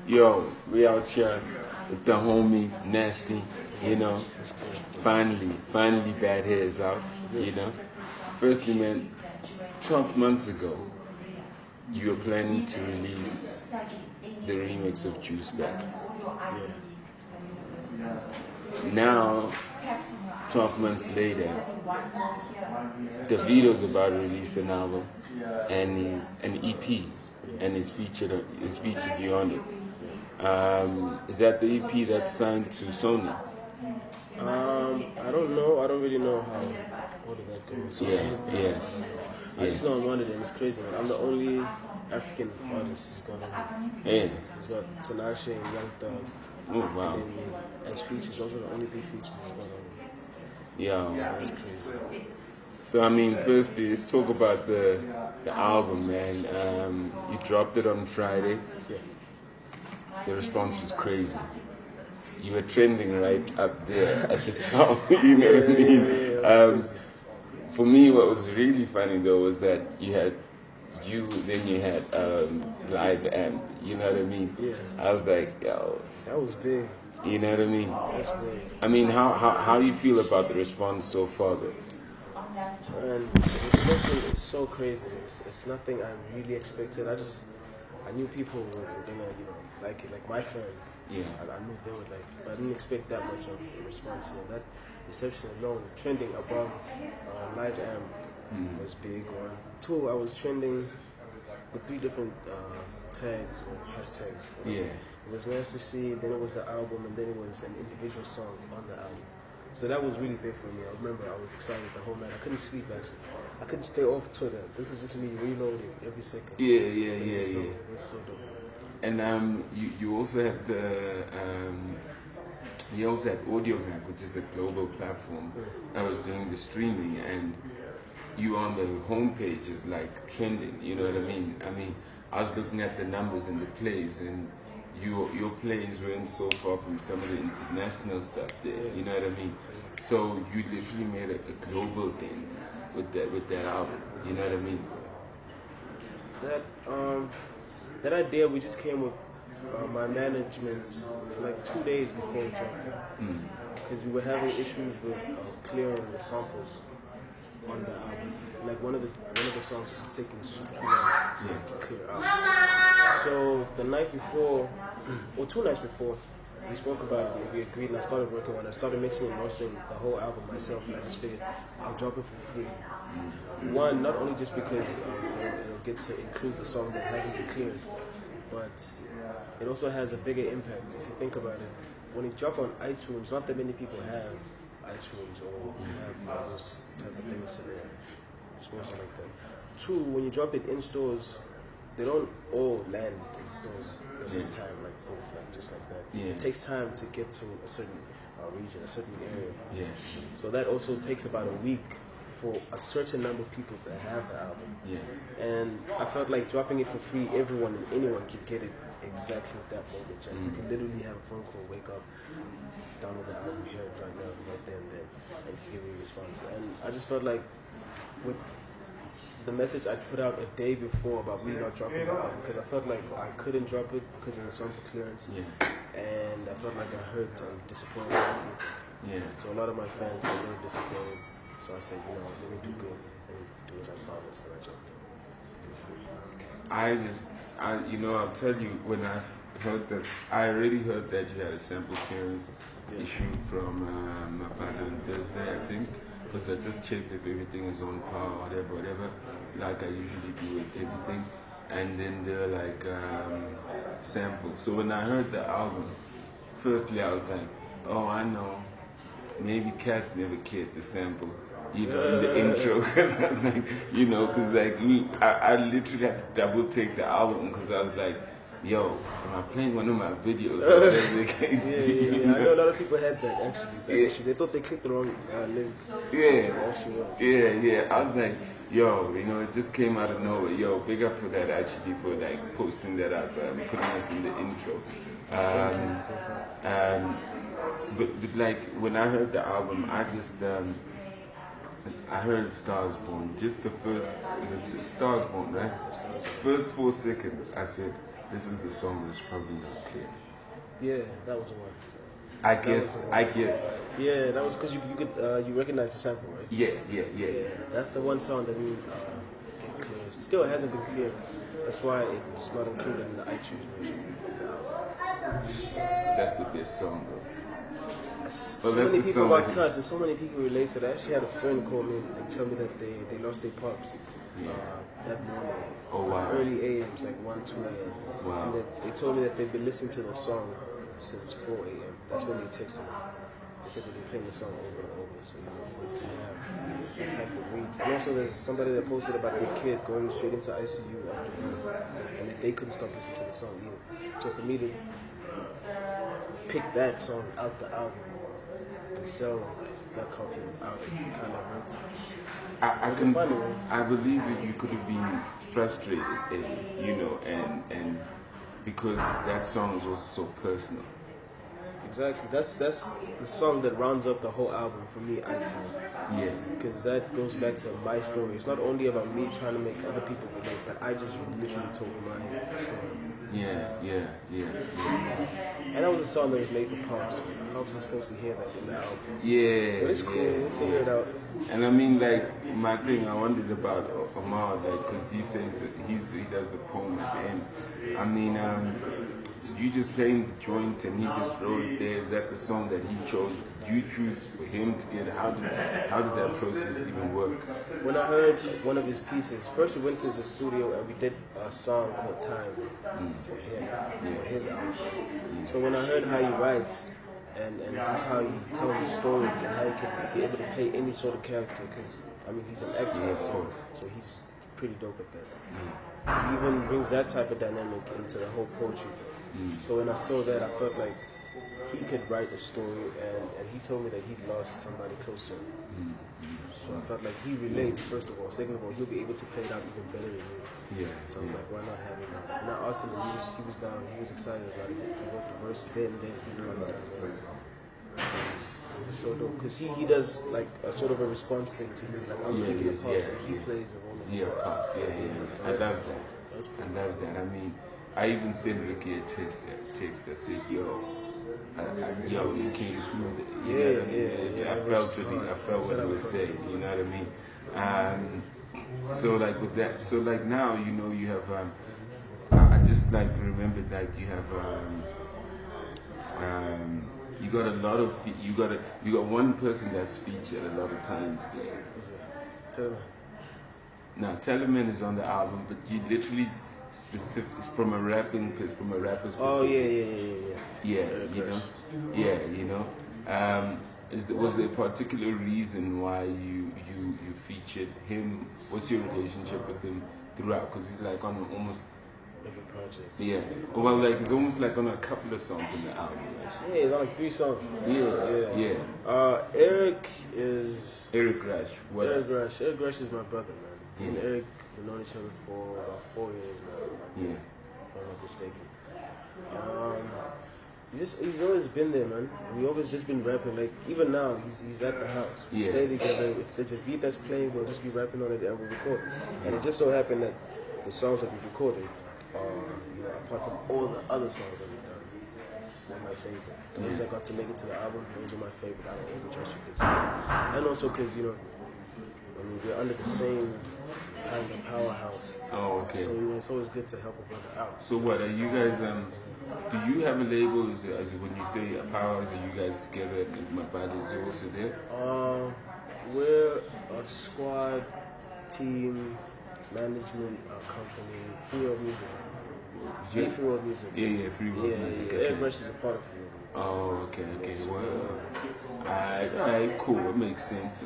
Yo, we out here with the homie Nasty, you know. Finally Bad Hair is out, you know. Firstly, man, 12 months ago, you were planning to release the remix of Juice Back. Now, 12 months later, Davido's about to release an album and an EP, and is featured you on it. Is that the EP that's signed to Sony? I don't know. I don't really know how did that go. So Yeah. I just know I'm on it, and it's crazy. Man. I'm the only African artist who's got on it. Yeah. He's got Tinashe and Young Thug. Oh wow. And then as features, also the only 3 features he's got on it. Yeah. So that's crazy. So I mean, firstly, let's talk about the album, man. You dropped it on Friday. Yeah. The response was crazy. You were trending right up there at the top. You know what I mean? For me, what was really funny though was that you had live amp. You know what I mean? Yeah. I was like, yo. That was big. You know what I mean? That's big. I mean, how do you feel about the response so far, though? And it's so crazy. It's nothing I really expected. I knew people were gonna, like it, like my friends. Yeah. I knew they would like it, but I didn't expect that much of a response. That reception alone, trending above live amp was big. 2, I was trending with 3 different tags or hashtags. Yeah. It was nice to see. Then it was the album, and then it was an individual song on the album. So that was really big for me. I remember I was excited the whole night. I couldn't sleep actually. I couldn't stay off Twitter. This is just me reloading every second. Yeah. It was so dope. And you also had Audio Mac, which is a global platform that was doing the streaming, and you on the homepage is like trending. You know what I mean? I mean, I was looking at the numbers and the plays, and your plays weren't so far from some of the international stuff there. You know what I mean? So you literally made a global dent with that album. You know what I mean? That idea we just came with my management like 2 days before we dropped it, because we were having issues with clearing the samples on the album. Like one of the songs is taking too long to clear out. So the night before, or 2 nights before, we spoke about it. We agreed, and I started working on it. I started mixing and mastering the whole album myself, and I just figured I'll drop it for free. One, not only just because it'll get to include the song that hasn't been cleared, but it also has a bigger impact. If you think about it, when it dropped on iTunes, not that many people have iTunes or have those type of things in their disposal like that. 2, when you drop it in stores, they don't all land in stores at the same time, like both, like just like that. Yeah. It takes time to get to a certain region, a certain area. Yeah. So that also takes about a week for a certain number of people to have the album. Yeah. And I felt like dropping it for free, everyone and anyone could get it exactly at that moment. And you can literally have a phone call, wake up, download the album, hear it right now, right there and then, and give me a response. And I just felt like with the message I put out a day before about me not dropping the album, because I felt like I couldn't drop it because of the sample clearance. Yeah. And I felt like I hurt and disappointed people. Yeah. So a lot of my fans were very disappointed. So I said, let me do good. Let me do as I promised, and I dropped it. I'll tell you, when I heard that, I already heard that you had a sample clearance issue from my father on Thursday, I think, because I just checked if everything is on par, whatever, like I usually do with everything. And then they're like samples. So when I heard the album, firstly I was like, oh, I know, maybe Cass never cared the sample. In the intro, because I was like, because I literally had to double take the album because I was like, yo, am I playing one of my videos? Yeah. I know a lot of people had that actually. They thought they clicked the wrong link. Yeah. I was like, yo, it just came out of nowhere. Yo, big up for that actually, for like posting that up, putting us in the intro. But like when I heard the album, I heard Stars Born, just the first, is it Stars Born, right? First 4 seconds, I said, this is the song that's probably not clear. Yeah, that was the one. I guess. Yeah, that was because you could you recognize the sample, right? Yeah. That's the one song that we get clear. Still, it hasn't been clear. That's why it's not included in the iTunes version. That's the best song though. So many people got touched, and so many people relate to that. I actually had a friend call me and tell me that they lost their pops that morning. Oh wow. Early AMs, like 1, 2 a.m. Wow. And they told me that they've been listening to the song since 4 a.m. That's when they texted me. They said they've been playing the song over and over, so to have that type of reach. And also there's somebody that posted about their kid going straight into ICU after birth, and that they couldn't stop listening to the song either. So for me to pick that song out the album and sell that copy out, it kind of hurt. I believe that you could have been frustrated, and because that song is also so personal. Exactly. That's the song that rounds up the whole album for me, I feel. Yeah. Because that goes back to my story. It's not only about me trying to make other people relate, but I just literally told my story. Yeah. And that was a song that was made for Pops. Pops is supposed to hear that in the album. Yeah. But it's cool. We'll figure it out. And I mean, like, my thing, I wondered about Omar, like, because he says that he does the poem at the end. I mean, you just playing the joints and he just wrote it there. Is that the song that he chose? Did you choose for him to get? How did that process even work? When I heard one of his pieces, first we went to the studio and we did a song called Time for him, for his album. So when I heard how he writes and just how he tells his stories and how he can be able to play any sort of character, because I mean he's an actor, so he's pretty dope at that. He even brings that type of dynamic into the whole poetry. So when I saw that, I felt like he could write a story, and he told me that he'd lost somebody close to him. So I felt like he relates, first of all. Second of all, he'll be able to play it out even better than me. So I was like, why not have him? And I asked him, and he was down, he was excited about it. He wrote the verse then he knew I got it. It was so dope, because he does like a sort of a response thing to me. Like I'm speaking of Pops, and he plays a role of Pops. I love that. I love that. I mean, I even sent Ricky a text that said, yo, you came through. I felt what he was saying. You know what I mean? So like with that, so like now you have. I just like remembered that you have. You got a lot of. You got one person that's featured a lot of times there. Teleman is on the album, but you literally. Specific from a rapper's perspective. Oh yeah. Was there a particular reason why you featured him? What's your relationship with him throughout? Because he's like on almost every project. Yeah. Well, like it's almost like on a couple of songs in the album. Actually. Yeah, it's on like 3 songs. Yeah. Eric Rash. Eric Rash is my brother, man. Yeah. And Eric, we've known each other for about 4 years now. Yeah. If I'm not mistaken. He's always been there, man. We always just been rapping. Like even now, he's at the house. We stay together. If there's a beat that's playing, we'll just be rapping on it and we'll record. And it just so happened that the songs that we recorded, apart from all the other songs that we've done, were my favorite. The ones that got to make it to the album, those are my favorite. I don't know which ones you could say. And also because we're under the same kind of powerhouse. Oh, okay. So it's always good to help a brother out. So what are you guys? Do you have a label? Is it, when you say a powerhouse, are you guys together? My body is also there. We're a squad, team, management company, Freeworld Music. Freeworld Music. Yeah, Freeworld Music. Yeah. Eric Rush is a part of Freeworld. Oh, okay. Well, alright, cool. It makes sense.